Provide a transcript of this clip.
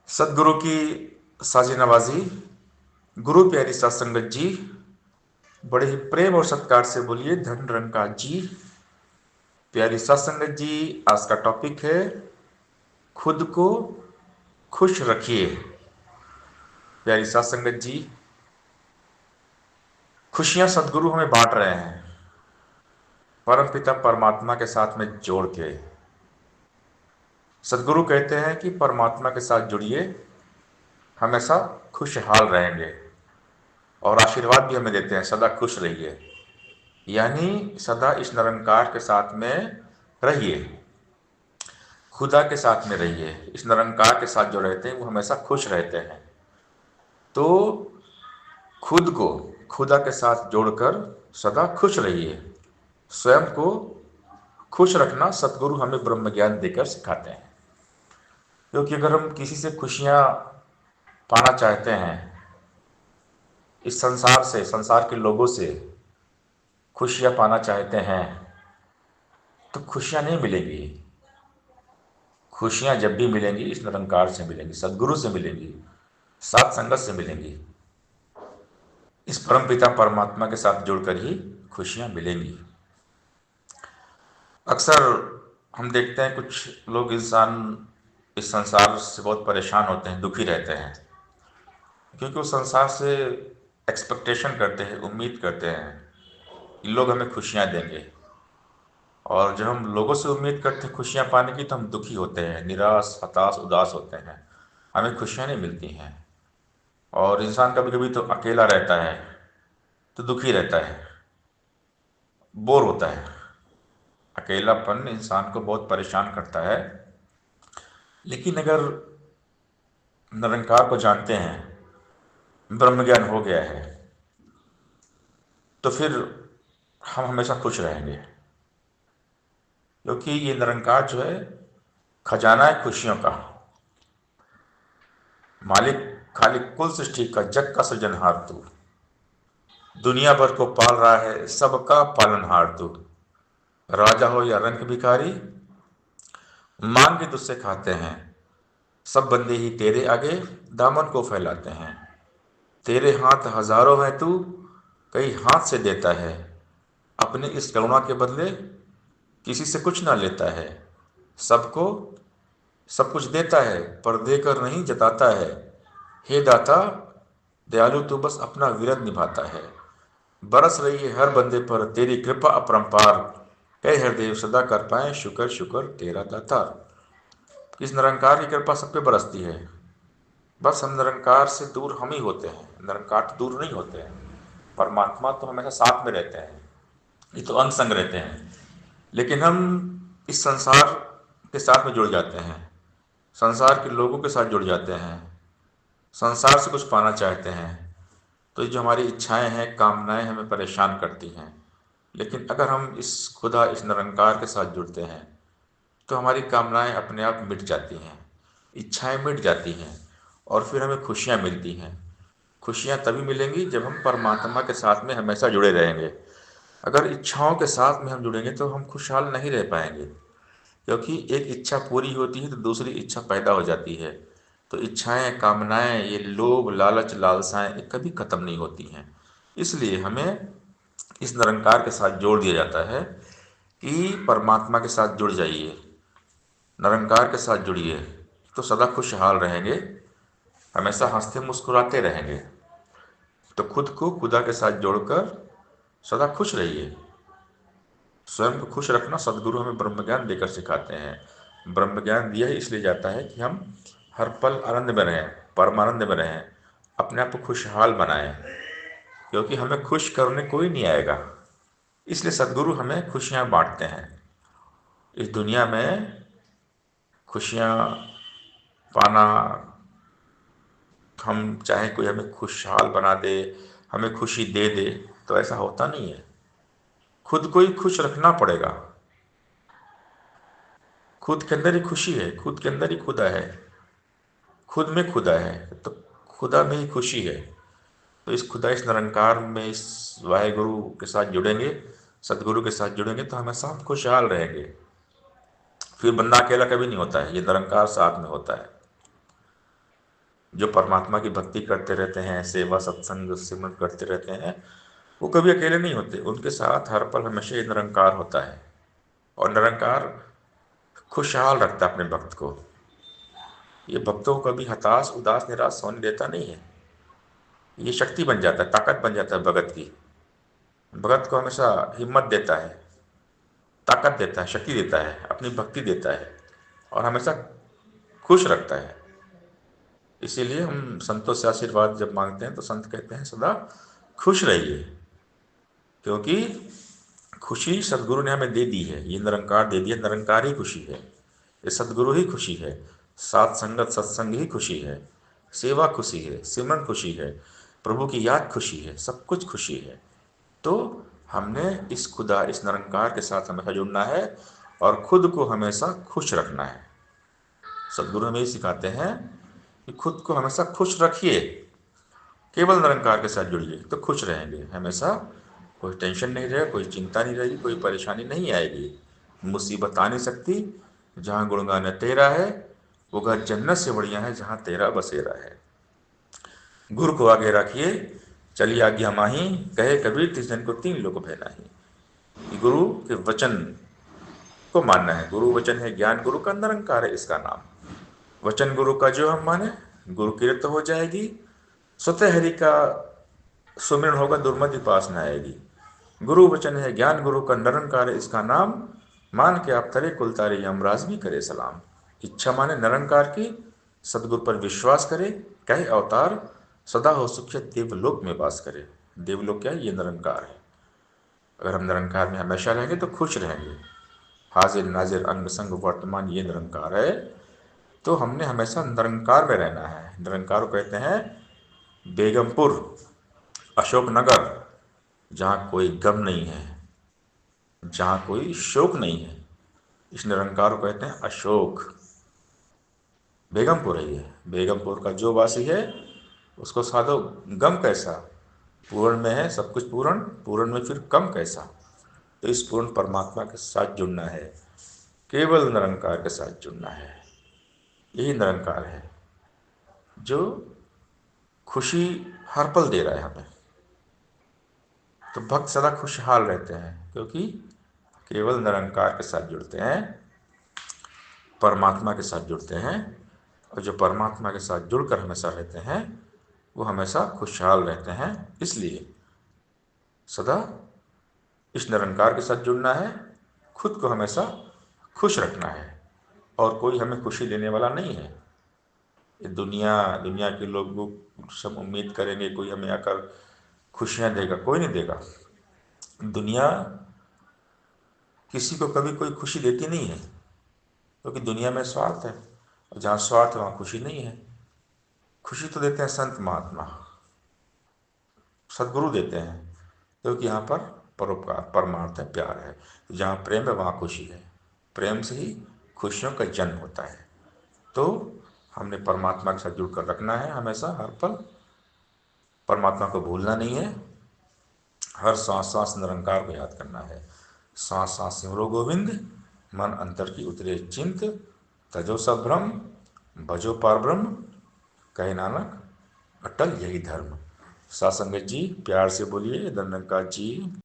सदगुरु की साजी नवाजी। गुरु प्यारी सत्संगत जी, बड़े ही प्रेम और सत्कार से बोलिए धन निरंकार जी। प्यारी सत्संगत जी, आज का टॉपिक है खुद को खुश रखिए। प्यारी सत्संगत जी, खुशियां सदगुरु हमें बांट रहे हैं परम पिता परमात्मा के साथ में जोड़ के। सदगुरु कहते हैं कि परमात्मा के साथ जुड़िए, हमेशा खुशहाल रहेंगे। और आशीर्वाद भी हमें देते हैं, सदा खुश रहिए, यानी सदा इस निरंकार के साथ में रहिए, खुदा के साथ में रहिए। इस निरंकार के साथ जो रहते हैं वो हमेशा खुश रहते हैं। तो खुद को खुदा के साथ जोड़कर सदा खुश रहिए। स्वयं को खुश रखना सतगुरु हमें ब्रह्म ज्ञान देकर सिखाते हैं। क्योंकि अगर हम किसी से खुशियां पाना चाहते हैं, इस संसार से, संसार के लोगों से खुशियां पाना चाहते हैं, तो खुशियां नहीं मिलेंगी। खुशियां जब भी मिलेंगी इस निरंकार से मिलेंगी, सदगुरु से मिलेंगी, सात संगत से मिलेंगी। इस परम पिता परमात्मा के साथ जुड़कर ही खुशियां मिलेंगी। अक्सर हम देखते हैं कुछ लोग, इंसान इस संसार से बहुत परेशान होते हैं, दुखी रहते हैं, क्योंकि वो संसार से एक्सपेक्टेशन करते हैं, उम्मीद करते हैं कि लोग हमें खुशियां देंगे। और जब हम लोगों से उम्मीद करते हैं खुशियां पाने की, तो हम दुखी होते हैं, निराश, हताश, उदास होते हैं, हमें खुशियां नहीं मिलती हैं। और इंसान कभी कभी तो अकेला रहता है, तो दुखी रहता है, बोर होता है। अकेलापन इंसान को बहुत परेशान करता है। लेकिन अगर निरंकार को जानते हैं, ब्रह्म ज्ञान हो गया है, तो फिर हम हमेशा खुश रहेंगे। क्योंकि ये निरंकार जो है खजाना है खुशियों का, मालिक, खालिक कुल सृष्टि का, जग का सृजनहार तू, दुनिया भर को पाल रहा है, सबका पालनहार तू। राजा हो या रंक भिखारी, मांग के तुझसे खाते हैं, सब बंदे ही तेरे आगे दामन को फैलाते हैं। तेरे हाथ हजारों हैं तू, कई हाथ से देता है, अपने इस करुणा के बदले किसी से कुछ ना लेता है। सबको सब कुछ देता है, पर देकर नहीं जताता है। हे दाता दयालु, तू बस अपना विरद निभाता है। बरस रही है हर बंदे पर तेरी कृपा अपरंपार, हे हृदय सदा कर पाए शुक्र शुक्र तेरा दाता। इस निरंकार की कृपा सब पे बरसती है। बस हम निरंकार से दूर हम ही होते हैं, निरंकार तो दूर नहीं होते हैं। परमात्मा तो हमेशा साथ में रहते हैं, ये तो अंग संग रहते हैं। लेकिन हम इस संसार के साथ में जुड़ जाते हैं, संसार के लोगों के साथ जुड़ जाते हैं, संसार से कुछ पाना चाहते हैं। तो ये जो हमारी इच्छाएं हैं, कामनाएं हमें परेशान करती हैं। लेकिन अगर हम इस खुदा, इस निरंकार के साथ जुड़ते हैं, तो हमारी कामनाएं अपने आप मिट जाती हैं, इच्छाएं मिट जाती हैं, और फिर हमें खुशियां मिलती हैं। खुशियां तभी मिलेंगी जब हम परमात्मा के साथ में हमेशा जुड़े रहेंगे। अगर इच्छाओं के साथ में हम जुड़ेंगे तो हम खुशहाल नहीं रह पाएंगे। क्योंकि एक इच्छा पूरी होती है तो दूसरी इच्छा पैदा हो जाती है। तो इच्छाएं, कामनाएं, ये लोभ, लालच, लालसाएं, ये कभी खत्म नहीं होती हैं। इसलिए हमें इस निरंकार के साथ जोड़ दिया जाता है कि परमात्मा के साथ जुड़ जाइए, निरंकार के साथ जुड़िए, तो सदा खुशहाल रहेंगे, हमेशा हंसते मुस्कुराते रहेंगे। तो खुद को खुदा के साथ जोड़कर सदा खुश रहिए। स्वयं को खुश रखना सदगुरु हमें ब्रह्म ज्ञान देकर सिखाते हैं। ब्रह्म ज्ञान दिया ही इसलिए जाता है कि हम हर पल आनंद में रहें, परमानंद में रहें, अपने आप को खुशहाल बनाएं। क्योंकि हमें खुश करने कोई नहीं आएगा, इसलिए सदगुरु हमें खुशियाँ बांटते हैं। इस दुनिया में खुशियाँ पाना, हम चाहे कोई हमें खुशहाल बना दे, हमें खुशी दे दे, तो ऐसा होता नहीं है। खुद को ही खुश रखना पड़ेगा। खुद के अंदर ही खुशी है, खुद के अंदर ही खुदा है, खुद में खुदा है, तो खुदा में ही खुशी है। तो इस खुदा, इस निरंकार में, इस वाहेगुरु के साथ जुड़ेंगे, सदगुरु के साथ जुड़ेंगे, तो हमेशा हम खुशहाल रहेंगे। फिर बंदा अकेला कभी नहीं होता है, ये निरंकार साथ में होता है। जो परमात्मा की भक्ति करते रहते हैं, सेवा सत्संग सिमरन करते रहते हैं, वो कभी अकेले नहीं होते। उनके साथ हर पल हमेशा ये निरंकार होता है, और निरंकार खुशहाल रखता है अपने भक्त को। ये भक्तों को कभी हताश उदास निराश होने देता नहीं है। ये शक्ति बन जाता है, ताकत बन जाता है भगत की। भगत को हमेशा हिम्मत देता है, ताकत देता है, शक्ति देता है, अपनी भक्ति देता है, और हमेशा खुश रखता है। इसीलिए हम संतों से आशीर्वाद जब मांगते हैं तो संत कहते हैं सदा खुश रहिए, क्योंकि खुशी सदगुरु ने हमें दे दी है। ये निरंकार दे दिया, निरंकार ही खुशी है, ये सदगुरु ही खुशी है, सात संगत सत्संग ही खुशी है, सेवा खुशी है, सिमरन खुशी है, प्रभु की याद खुशी है, सब कुछ खुशी है। तो हमने इस खुदा, इस निरंकार के साथ हमेशा जुड़ना है और खुद को हमेशा खुश रखना है। सदगुरु हमें सिखाते हैं कि खुद को हमेशा खुश रखिए, केवल निरंकार के साथ जुड़िए तो खुश रहेंगे हमेशा। कोई टेंशन नहीं रहेगा, कोई चिंता नहीं रहेगी, कोई परेशानी नहीं आएगी, मुसीबत आ नहीं सकती। जहाँ गुणगान तेरा है वो घर जन्नत से बढ़िया है, जहाँ तेरा बसेरा है। गुरु को आगे रखिए, चलिए आज्ञा माही, कहे कबीर तिस जन को तीन लोग भय नाही। गुरु के वचन को मानना है। गुरु वचन है ज्ञान, गुरु का निरंकार है इसका नाम। वचन गुरु का जो हम माने, गुरु कीर्त हो जाएगी, स्वतः हरि का सुमिरन होगा, दुर्मति पास न आएगी। गुरु वचन है ज्ञान, गुरु का निरंकार है इसका नाम। मान के आप तरे कुल तारे, यमराज भी करे सलाम। इच्छा माने निरंकार की, सदगुरु पर विश्वास करे, कहे अवतार सदा हो सुखित देवलोक में वास करे। देवलोक क्या है? ये निरंकार है। अगर हम निरंकार में हमेशा रहेंगे तो खुश रहेंगे। हाजिर नाजिर अंग संग वर्तमान ये निरंकार है, तो हमने हमेशा निरंकार में रहना है। निरंकार को कहते हैं बेगमपुर, अशोकनगर, जहाँ कोई गम नहीं है, जहाँ कोई शोक नहीं है। इस निरंकार को कहते हैं अशोक। बेगमपुर है ये। बेगमपुर का जो वासी है उसको साधो गम कैसा, पूर्ण में है सब कुछ पूर्ण, पूर्ण में फिर कम कैसा। तो इस पूर्ण परमात्मा के साथ जुड़ना है, केवल निरंकार के साथ जुड़ना है। यही निरंकार है जो खुशी हर पल दे रहा है हमें। तो भक्त सदा खुशहाल रहते हैं, क्योंकि केवल निरंकार के साथ जुड़ते हैं, परमात्मा के साथ जुड़ते हैं। और जो परमात्मा के साथ जुड़कर हमेशा रहते हैं वो हमेशा खुशहाल रहते हैं। इसलिए सदा इस निरंकार के साथ जुड़ना है, खुद को हमेशा खुश रखना है, और कोई हमें खुशी देने वाला नहीं है। ये दुनिया के लोग सब उम्मीद करेंगे कोई हमें आकर खुशियाँ देगा, कोई नहीं देगा। दुनिया किसी को कभी कोई खुशी देती नहीं है, क्योंकि दुनिया में स्वार्थ है, और जहाँ स्वार्थ है वहाँ खुशी नहीं है। खुशी तो देते हैं संत महात्मा, सदगुरु देते हैं, क्योंकि यहाँ पर परोपकार परमार्थ है, प्यार है। जहाँ प्रेम है वहाँ खुशी है, प्रेम से ही खुशियों का जन्म होता है। तो हमने परमात्मा के साथ जुड़कर रखना है हमेशा, हर पल परमात्मा को भूलना नहीं है। हर सांस सांस निरंकार को याद करना है। सांस सांस सिमरो गोविंद, मन अंतर की उतरे चिंत, तजो सब भ्रम भजो पार ब्रह्म, कहे नानक अटल यही धर्म। सासंगत जी प्यार से बोलिए, निरंकार जी